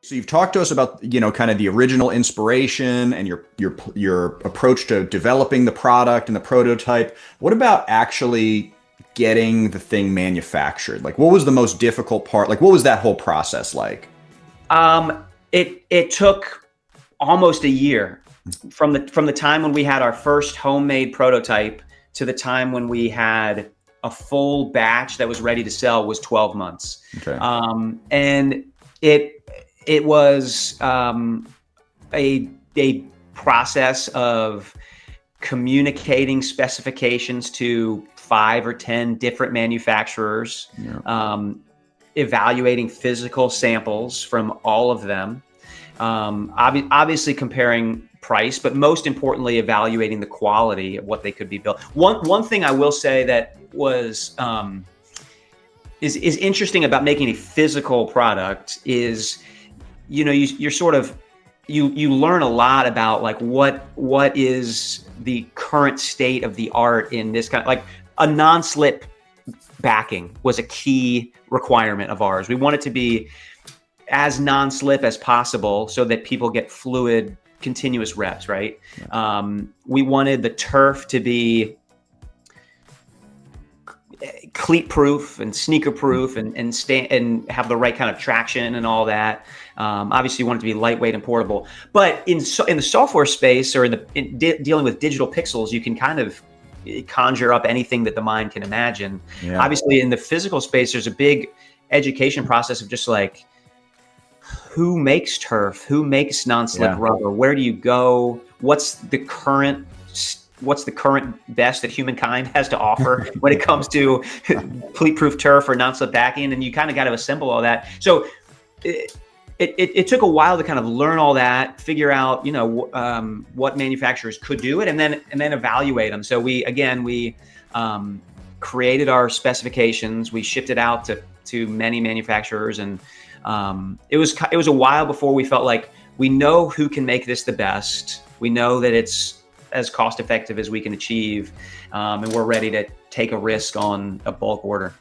So you've talked to us about, kind of the original inspiration and your approach to developing the product and the prototype. What about actually getting the thing manufactured? Like, what was the most difficult part? Like, what was that whole process like? It took almost a year from the time when we had our first homemade prototype to the time when we had a full batch that was ready to sell was 12 months. Okay. And it was a process of communicating specifications to 5 or 10 different manufacturers, evaluating physical samples from all of them, obviously comparing price, but most importantly, evaluating the quality of what they could be built. One thing I will say that was is interesting about making a physical product is, you're sort of you learn a lot about like what is the current state of the art in this kind of, like, a non-slip backing was a key requirement of ours. We want it to be as non-slip as possible so that people get fluid, continuous reps, right? Yeah. We wanted the turf to be cleat proof and sneaker proof and have the right kind of traction and all that. Obviously, you want it to be lightweight and portable. But in the software space, or dealing with digital pixels, you can kind of conjure up anything that the mind can imagine. Yeah. Obviously, in the physical space, there's a big education process of just like, who makes turf? Who makes non-slip rubber? Where do you go? What's the current best that humankind has to offer when it comes to cleat-proof turf or non-slip backing? And you kind of got to assemble all that. So it took a while to kind of learn all that, figure out, what manufacturers could do it, and then evaluate them. So we created our specifications. We shipped it out to many manufacturers, and it was a while before we felt like we know who can make this the best. We know that it's as cost effective as we can achieve, and we're ready to take a risk on a bulk order.